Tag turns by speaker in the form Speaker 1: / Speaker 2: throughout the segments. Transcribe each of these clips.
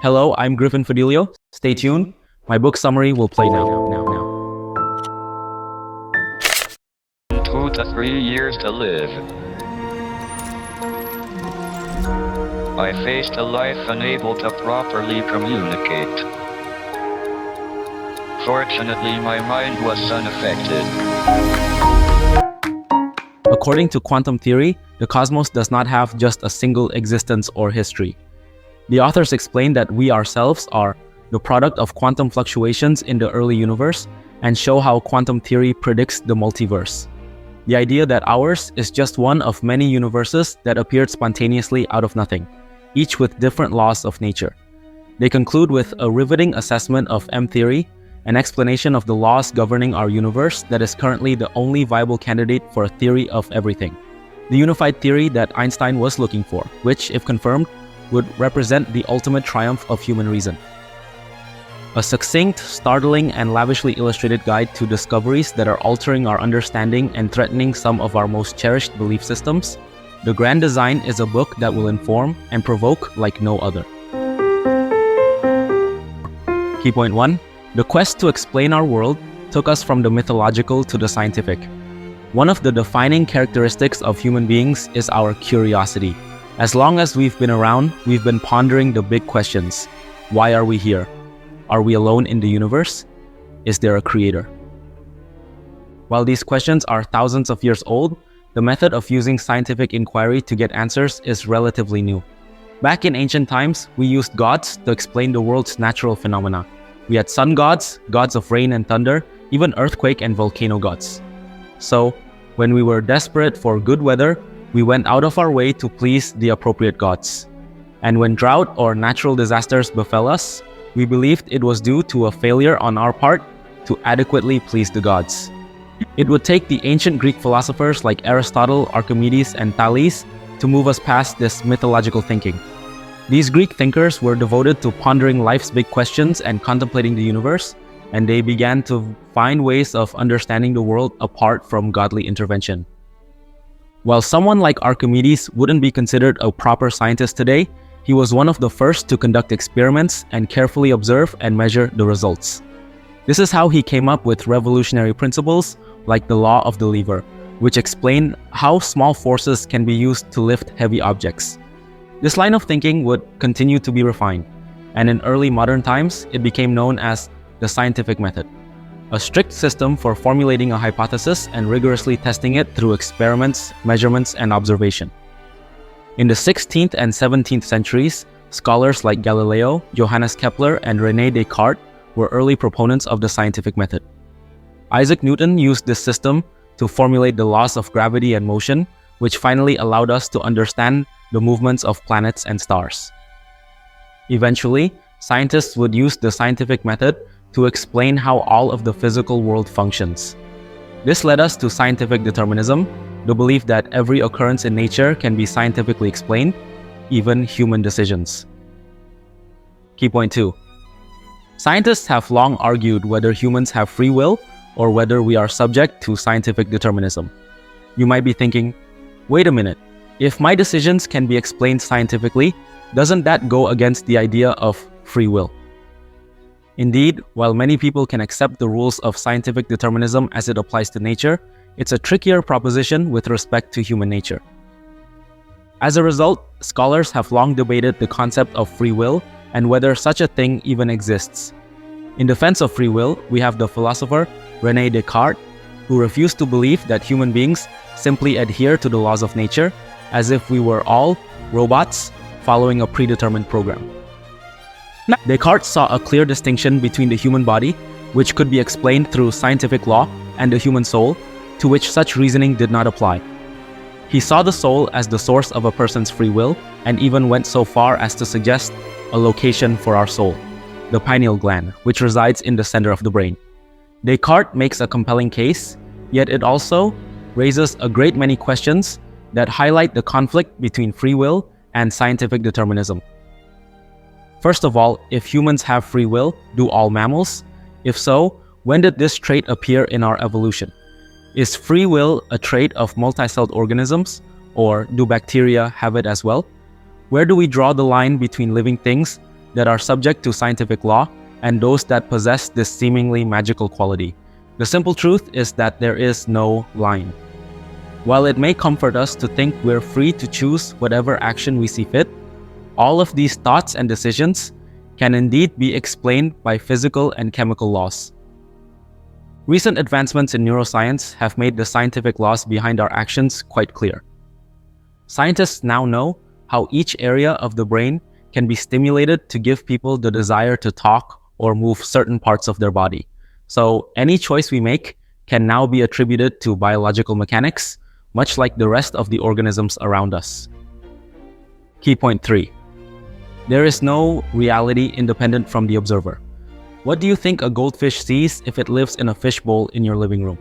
Speaker 1: Hello, I'm Griffin Fidelio. Stay tuned. My book summary will play now.
Speaker 2: 2 to 3 years to live. I faced a life unable to properly communicate. Fortunately, my mind was unaffected.
Speaker 1: According to quantum theory, the cosmos does not have just a single existence or history. The authors explain that we ourselves are the product of quantum fluctuations in the early universe and show how quantum theory predicts the multiverse. The idea that ours is just one of many universes that appeared spontaneously out of nothing, each with different laws of nature. They conclude with a riveting assessment of M theory, an explanation of the laws governing our universe that is currently the only viable candidate for a theory of everything. The unified theory that Einstein was looking for, which, if confirmed, would represent the ultimate triumph of human reason. A succinct, startling, and lavishly illustrated guide to discoveries that are altering our understanding and threatening some of our most cherished belief systems, The Grand Design is a book that will inform and provoke like no other. Key point 1. The quest to explain our world took us from the mythological to the scientific. One of the defining characteristics of human beings is our curiosity. As long as we've been around, we've been pondering the big questions. Why are we here? Are we alone in the universe? Is there a creator? While these questions are thousands of years old, the method of using scientific inquiry to get answers is relatively new. Back in ancient times, we used gods to explain the world's natural phenomena. We had sun gods, gods of rain and thunder, even earthquake and volcano gods. So, when we were desperate for good weather, we went out of our way to please the appropriate gods. And when drought or natural disasters befell us, we believed it was due to a failure on our part to adequately please the gods. It would take the ancient Greek philosophers like Aristotle, Archimedes, and Thales to move us past this mythological thinking. These Greek thinkers were devoted to pondering life's big questions and contemplating the universe, and they began to find ways of understanding the world apart from godly intervention. While someone like Archimedes wouldn't be considered a proper scientist today, he was one of the first to conduct experiments and carefully observe and measure the results. This is how he came up with revolutionary principles like the law of the lever, which explain how small forces can be used to lift heavy objects. This line of thinking would continue to be refined, and in early modern times, it became known as the scientific method, a strict system for formulating a hypothesis and rigorously testing it through experiments, measurements, and observation. In the 16th and 17th centuries, scholars like Galileo, Johannes Kepler, and René Descartes were early proponents of the scientific method. Isaac Newton used this system to formulate the laws of gravity and motion, which finally allowed us to understand the movements of planets and stars. Eventually, scientists would use the scientific method to explain how all of the physical world functions. This led us to scientific determinism, the belief that every occurrence in nature can be scientifically explained, even human decisions. Key point 2. Scientists have long argued whether humans have free will or whether we are subject to scientific determinism. You might be thinking, wait a minute, if my decisions can be explained scientifically, doesn't that go against the idea of free will? Indeed, while many people can accept the rules of scientific determinism as it applies to nature, it's a trickier proposition with respect to human nature. As a result, scholars have long debated the concept of free will and whether such a thing even exists. In defense of free will, we have the philosopher René Descartes, who refused to believe that human beings simply adhere to the laws of nature as if we were all robots following a predetermined program. Descartes saw a clear distinction between the human body, which could be explained through scientific law, and the human soul, to which such reasoning did not apply. He saw the soul as the source of a person's free will, and even went so far as to suggest a location for our soul, the pineal gland, which resides in the center of the brain. Descartes makes a compelling case, yet it also raises a great many questions that highlight the conflict between free will and scientific determinism. First of all, if humans have free will, do all mammals? If so, when did this trait appear in our evolution? Is free will a trait of multicelled organisms, or do bacteria have it as well? Where do we draw the line between living things that are subject to scientific law and those that possess this seemingly magical quality. The simple truth is that there is no line. While it may comfort us to think we're free to choose whatever action we see fit, all of these thoughts and decisions can indeed be explained by physical and chemical laws. Recent advancements in neuroscience have made the scientific laws behind our actions quite clear. Scientists now know how each area of the brain can be stimulated to give people the desire to talk or move certain parts of their body. So any choice we make can now be attributed to biological mechanics, much like the rest of the organisms around us. Key point 3. There is no reality independent from the observer. What do you think a goldfish sees if it lives in a fishbowl in your living room?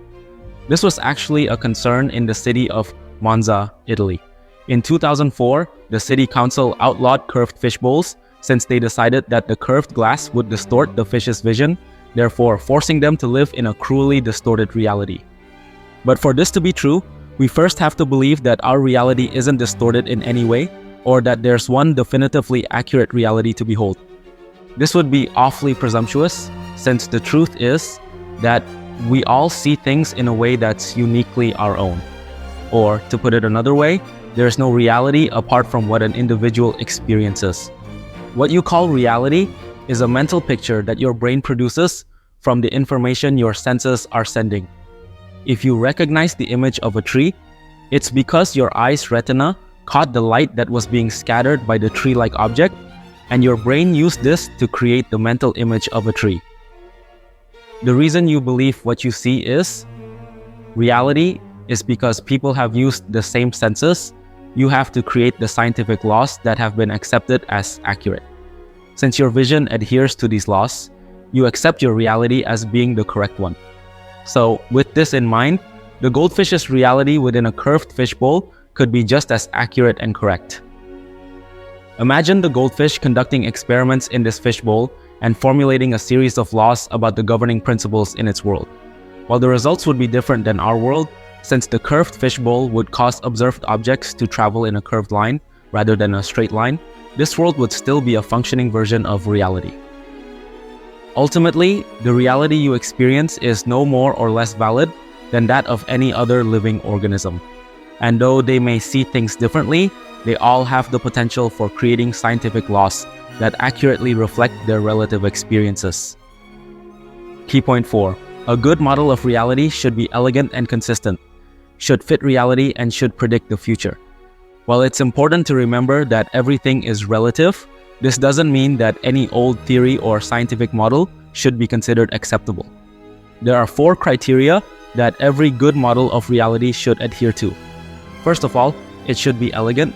Speaker 1: This was actually a concern in the city of Monza, Italy. In 2004, the city council outlawed curved fish bowls since they decided that the curved glass would distort the fish's vision, therefore forcing them to live in a cruelly distorted reality. But for this to be true, we first have to believe that our reality isn't distorted in any way, or that there's one definitively accurate reality to behold. This would be awfully presumptuous, since the truth is that we all see things in a way that's uniquely our own. Or, to put it another way, there's no reality apart from what an individual experiences. What you call reality is a mental picture that your brain produces from the information your senses are sending. If you recognize the image of a tree, it's because your eye's retina caught the light that was being scattered by the tree-like object, and your brain used this to create the mental image of a tree. The reason you believe what you see is reality is because people have used the same senses. You have to create the scientific laws that have been accepted as accurate. Since your vision adheres to these laws, you accept your reality as being the correct one. So, with this in mind, the goldfish's reality within a curved fishbowl could be just as accurate and correct. Imagine the goldfish conducting experiments in this fishbowl and formulating a series of laws about the governing principles in its world. While the results would be different than our world, since the curved fishbowl would cause observed objects to travel in a curved line rather than a straight line, this world would still be a functioning version of reality. Ultimately, the reality you experience is no more or less valid than that of any other living organism. And though they may see things differently, they all have the potential for creating scientific laws that accurately reflect their relative experiences. Key point 4. A good model of reality should be elegant and consistent, should fit reality, and should predict the future. While it's important to remember that everything is relative, this doesn't mean that any old theory or scientific model should be considered acceptable. There are 4 criteria that every good model of reality should adhere to. First of all, it should be elegant.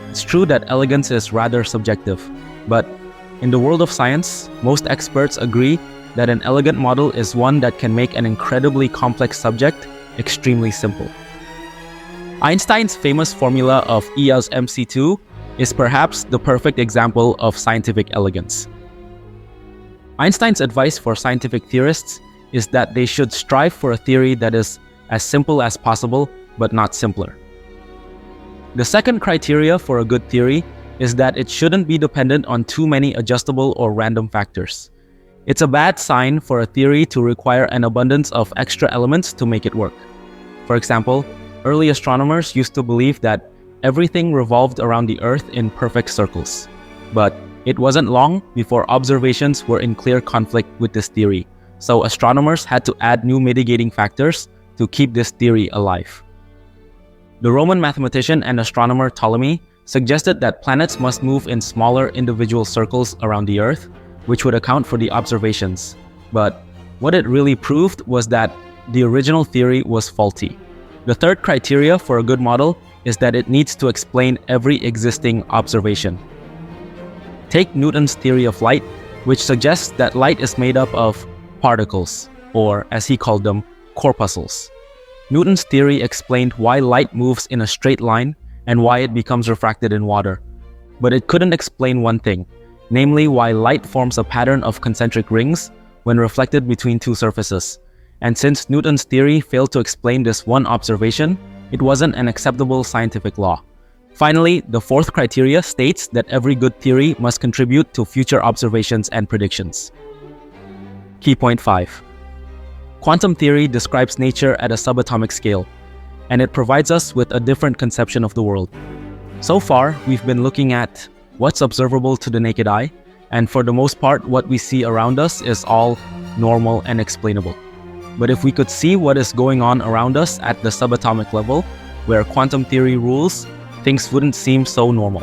Speaker 1: It's true that elegance is rather subjective, but in the world of science, most experts agree that an elegant model is one that can make an incredibly complex subject extremely simple. Einstein's famous formula of E = mc2 is perhaps the perfect example of scientific elegance. Einstein's advice for scientific theorists is that they should strive for a theory that is as simple as possible, but not simpler. The second criteria for a good theory is that it shouldn't be dependent on too many adjustable or random factors. It's a bad sign for a theory to require an abundance of extra elements to make it work. For example, early astronomers used to believe that everything revolved around the Earth in perfect circles. But it wasn't long before observations were in clear conflict with this theory, so astronomers had to add new mitigating factors to keep this theory alive. The Roman mathematician and astronomer Ptolemy suggested that planets must move in smaller individual circles around the Earth, which would account for the observations. But what it really proved was that the original theory was faulty. The third criteria for a good model is that it needs to explain every existing observation. Take Newton's theory of light, which suggests that light is made up of particles, or as he called them, corpuscles. Newton's theory explained why light moves in a straight line and why it becomes refracted in water. But it couldn't explain one thing, namely why light forms a pattern of concentric rings when reflected between two surfaces. And since Newton's theory failed to explain this one observation, it wasn't an acceptable scientific law. Finally, the fourth criteria states that every good theory must contribute to future observations and predictions. Key point 5. Quantum theory describes nature at a subatomic scale, and it provides us with a different conception of the world. So far, we've been looking at what's observable to the naked eye, and for the most part, what we see around us is all normal and explainable. But if we could see what is going on around us at the subatomic level, where quantum theory rules, things wouldn't seem so normal.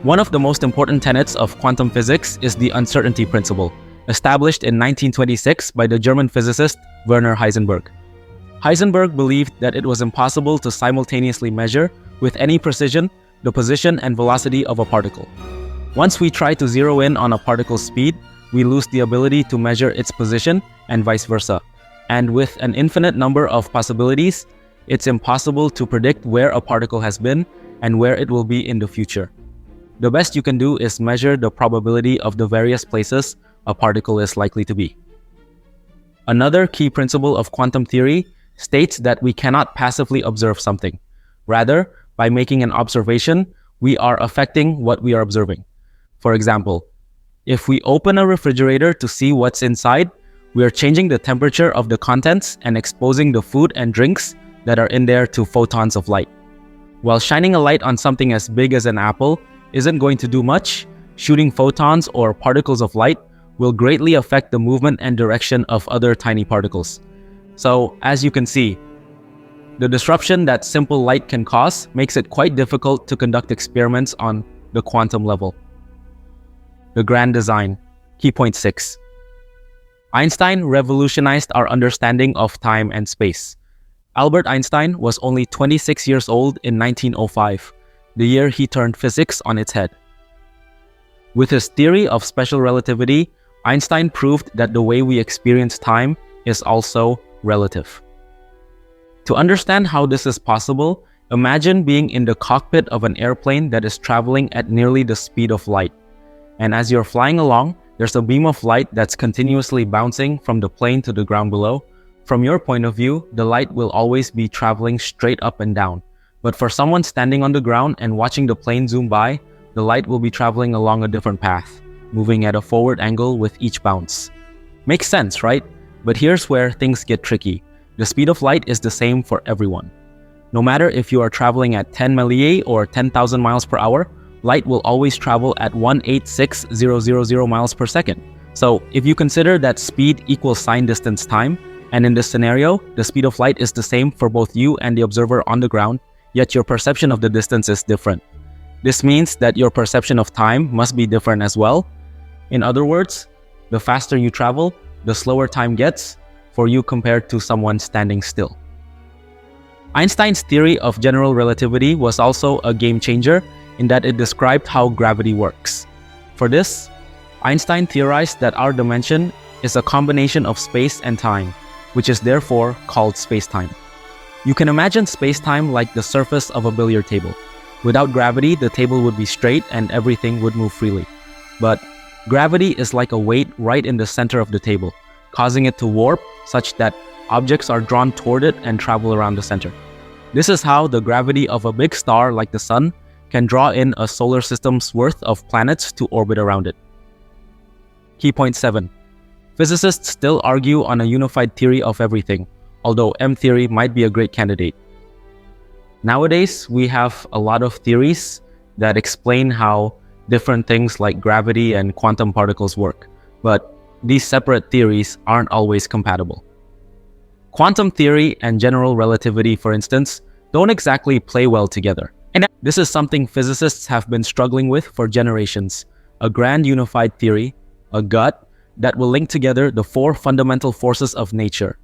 Speaker 1: One of the most important tenets of quantum physics is the uncertainty principle, established in 1926 by the German physicist Werner Heisenberg. Heisenberg believed that it was impossible to simultaneously measure, with any precision, the position and velocity of a particle. Once we try to zero in on a particle's speed, we lose the ability to measure its position and vice versa. And with an infinite number of possibilities, it's impossible to predict where a particle has been and where it will be in the future. The best you can do is measure the probability of the various places a particle is likely to be. Another key principle of quantum theory states that we cannot passively observe something. Rather, by making an observation, we are affecting what we are observing. For example, if we open a refrigerator to see what's inside, we are changing the temperature of the contents and exposing the food and drinks that are in there to photons of light. While shining a light on something as big as an apple isn't going to do much, shooting photons or particles of light will greatly affect the movement and direction of other tiny particles. So, as you can see, the disruption that simple light can cause makes it quite difficult to conduct experiments on the quantum level. The grand design. Key point 6. Einstein revolutionized our understanding of time and space. Albert Einstein was only 26 years old in 1905, the year he turned physics on its head. With his theory of special relativity, Einstein proved that the way we experience time is also relative. To understand how this is possible, imagine being in the cockpit of an airplane that is traveling at nearly the speed of light. And as you're flying along, there's a beam of light that's continuously bouncing from the plane to the ground below. From your point of view, the light will always be traveling straight up and down. But for someone standing on the ground and watching the plane zoom by, the light will be traveling along a different path, moving at a forward angle with each bounce. Makes sense, right? But here's where things get tricky. The speed of light is the same for everyone. No matter if you are traveling at 10 millia or 10,000 miles per hour, light will always travel at 186,000 miles per second. So if you consider that speed equals sign distance time, and in this scenario, the speed of light is the same for both you and the observer on the ground, yet your perception of the distance is different. This means that your perception of time must be different as well. In other words, the faster you travel, the slower time gets for you compared to someone standing still. Einstein's theory of general relativity was also a game changer in that it described how gravity works. For this, Einstein theorized that our dimension is a combination of space and time, which is therefore called space-time. You can imagine space-time like the surface of a billiard table. Without gravity, the table would be straight and everything would move freely. But gravity is like a weight right in the center of the table, causing it to warp such that objects are drawn toward it and travel around the center. This is how the gravity of a big star like the Sun can draw in a solar system's worth of planets to orbit around it. Key point 7. Physicists still argue on a unified theory of everything, although M theory might be a great candidate. Nowadays, we have a lot of theories that explain how different things like gravity and quantum particles work, but these separate theories aren't always compatible. Quantum theory and general relativity, for instance, don't exactly play well together. And this is something physicists have been struggling with for generations. A grand unified theory, a gut, that will link together the four fundamental forces of nature: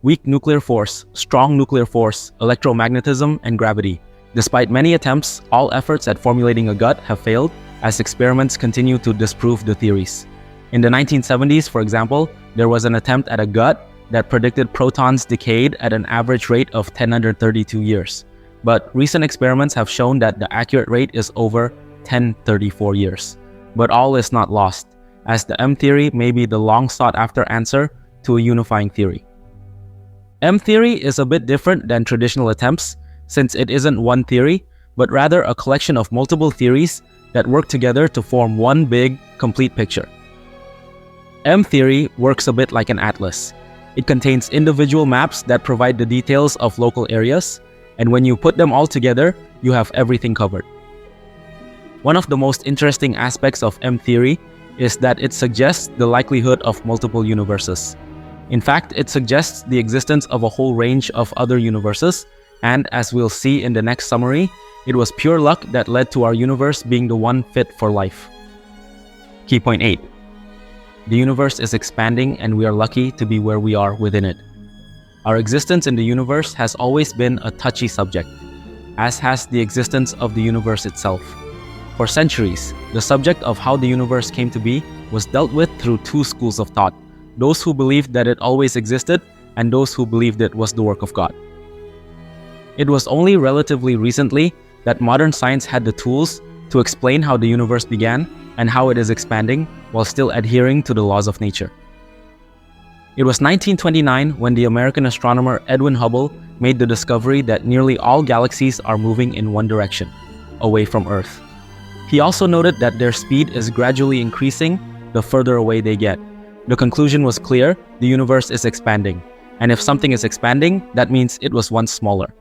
Speaker 1: weak nuclear force, strong nuclear force, electromagnetism, and gravity. Despite many attempts, all efforts at formulating a gut have failed as experiments continue to disprove the theories. In the 1970s, for example, there was an attempt at a gut that predicted protons decayed at an average rate of 1032 years. But recent experiments have shown that the accurate rate is over 1034 years. But all is not lost, as the M theory may be the long sought after answer to a unifying theory. M theory is a bit different than traditional attempts, since it isn't one theory, but rather a collection of multiple theories that work together to form one big, complete picture. M theory works a bit like an atlas. It contains individual maps that provide the details of local areas, and when you put them all together, you have everything covered. One of the most interesting aspects of M theory is that it suggests the likelihood of multiple universes. In fact, it suggests the existence of a whole range of other universes, and as we'll see in the next summary, it was pure luck that led to our universe being the one fit for life. Key point 8. The universe is expanding and we are lucky to be where we are within it. Our existence in the universe has always been a touchy subject, as has the existence of the universe itself. For centuries, the subject of how the universe came to be was dealt with through two schools of thought: those who believed that it always existed and those who believed it was the work of God. It was only relatively recently that modern science had the tools to explain how the universe began and how it is expanding while still adhering to the laws of nature. It was 1929 when the American astronomer Edwin Hubble made the discovery that nearly all galaxies are moving in one direction, away from Earth. He also noted that their speed is gradually increasing the further away they get. The conclusion was clear: the universe is expanding. And if something is expanding, that means it was once smaller.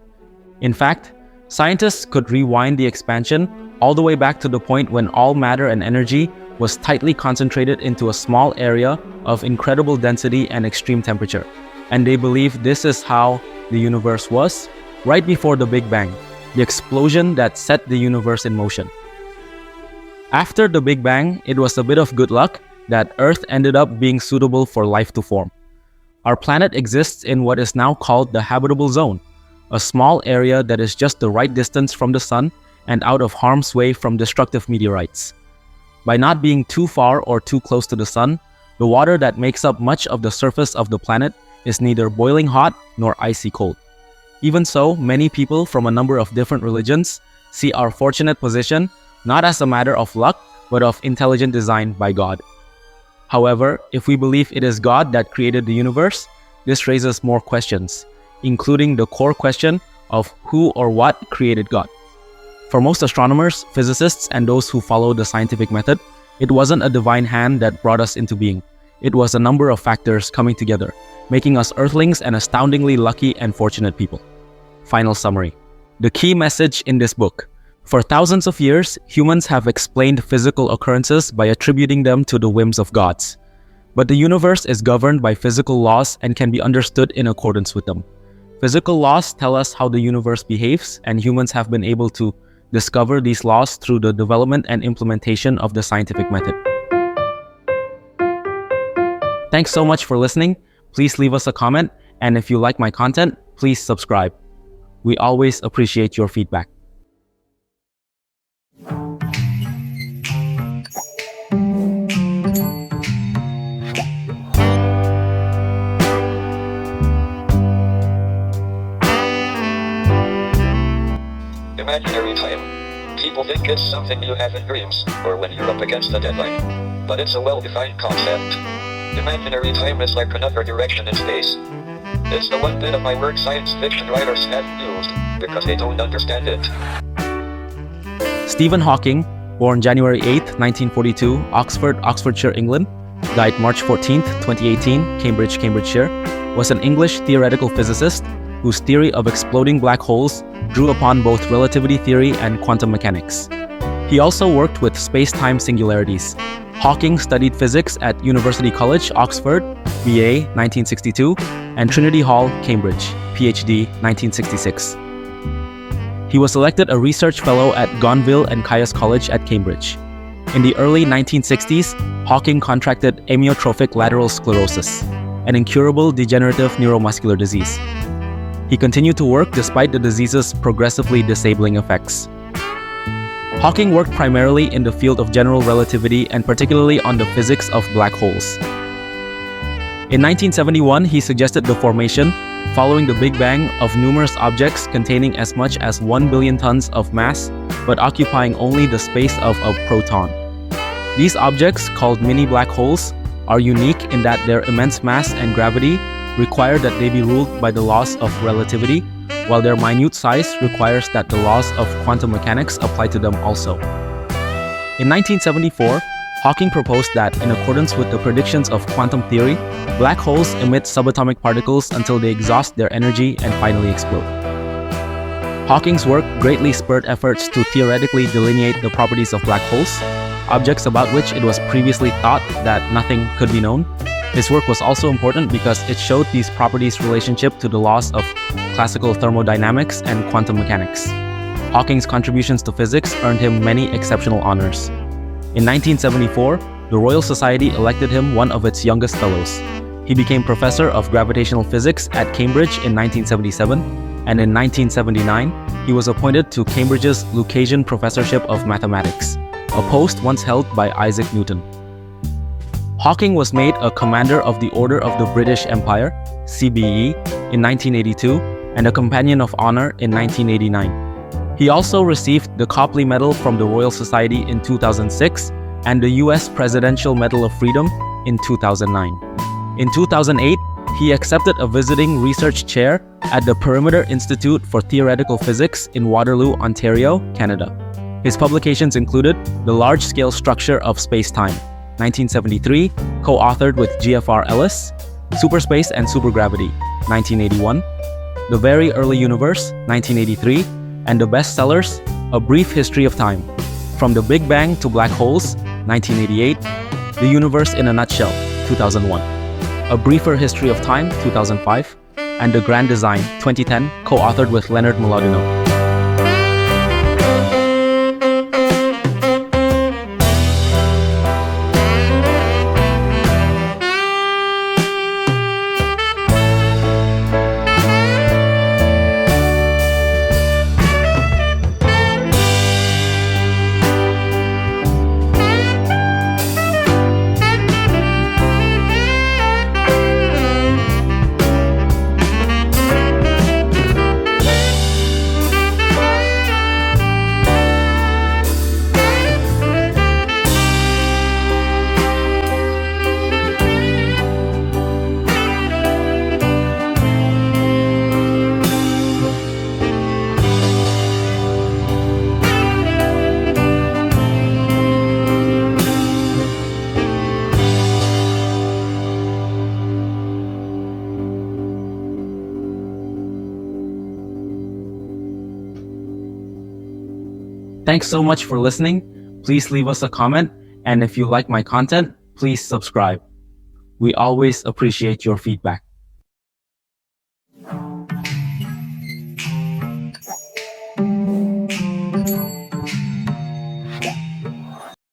Speaker 1: In fact, scientists could rewind the expansion all the way back to the point when all matter and energy was tightly concentrated into a small area of incredible density and extreme temperature. And they believe this is how the universe was right before the Big Bang, the explosion that set the universe in motion. After the Big Bang, it was a bit of good luck that Earth ended up being suitable for life to form. Our planet exists in what is now called the habitable zone, a small area that is just the right distance from the sun and out of harm's way from destructive meteorites. By not being too far or too close to the sun, the water that makes up much of the surface of the planet is neither boiling hot nor icy cold. Even so, many people from a number of different religions see our fortunate position not as a matter of luck, but of intelligent design by God. However, if we believe it is God that created the universe, this raises more questions, including the core question of who or what created God. For most astronomers, physicists, and those who follow the scientific method, it wasn't a divine hand that brought us into being. It was a number of factors coming together, making us Earthlings an astoundingly lucky and fortunate people. Final summary. The key message in this book: for thousands of years, humans have explained physical occurrences by attributing them to the whims of gods. But the universe is governed by physical laws and can be understood in accordance with them. Physical laws tell us how the universe behaves, and humans have been able to discover these laws through the development and implementation of the scientific method. Thanks so much for listening. Please leave us a comment, and if you like my content, please subscribe. We always appreciate your feedback.
Speaker 2: Imaginary time. People think it's something you have in dreams, or when you're up against a deadline. But it's a well-defined concept. Imaginary time is like another direction in space. It's the one bit of my work science fiction writers haven't used, because they don't understand it.
Speaker 1: Stephen Hawking, born January 8, 1942, Oxford, Oxfordshire, England, died March 14, 2018, Cambridge, Cambridgeshire, was an English theoretical physicist whose theory of exploding black holes drew upon both relativity theory and quantum mechanics. He also worked with space-time singularities. Hawking studied physics at University College, Oxford, BA 1962, and Trinity Hall, Cambridge, PhD 1966. He was elected a research fellow at Gonville and Caius College at Cambridge. In the early 1960s, Hawking contracted amyotrophic lateral sclerosis, an incurable degenerative neuromuscular disease. He continued to work despite the disease's progressively disabling effects. Hawking worked primarily in the field of general relativity and particularly on the physics of black holes. In 1971, he suggested the formation, following the Big Bang, of numerous objects containing as much as 1 billion tons of mass, but occupying only the space of a proton. These objects, called mini black holes, are unique in that their immense mass and gravity require that they be ruled by the laws of relativity, while their minute size requires that the laws of quantum mechanics apply to them also. In 1974, Hawking proposed that, in accordance with the predictions of quantum theory, black holes emit subatomic particles until they exhaust their energy and finally explode. Hawking's work greatly spurred efforts to theoretically delineate the properties of black holes, objects about which it was previously thought that nothing could be known. His work was also important because it showed these properties' relationship to the laws of classical thermodynamics and quantum mechanics. Hawking's contributions to physics earned him many exceptional honors. In 1974, the Royal Society elected him one of its youngest fellows. He became professor of gravitational physics at Cambridge in 1977, and in 1979, he was appointed to Cambridge's Lucasian Professorship of Mathematics, a post once held by Isaac Newton. Hawking was made a Commander of the Order of the British Empire, CBE, in 1982, and a Companion of Honor in 1989. He also received the Copley Medal from the Royal Society in 2006 and the US Presidential Medal of Freedom in 2009. In 2008, he accepted a visiting research chair at the Perimeter Institute for Theoretical Physics in Waterloo, Ontario, Canada. His publications included The Large-Scale Structure of Space-Time, 1973, co-authored with G.F.R. Ellis, Superspace and Supergravity, 1981, The Very Early Universe, 1983, and the bestsellers, A Brief History of Time, From the Big Bang to Black Holes, 1988, The Universe in a Nutshell, 2001, A Briefer History of Time, 2005, and The Grand Design, 2010, co-authored with Leonard Mlodinow. Thanks so much for listening. Please leave us a comment, and if you like my content, please subscribe. We always appreciate your feedback.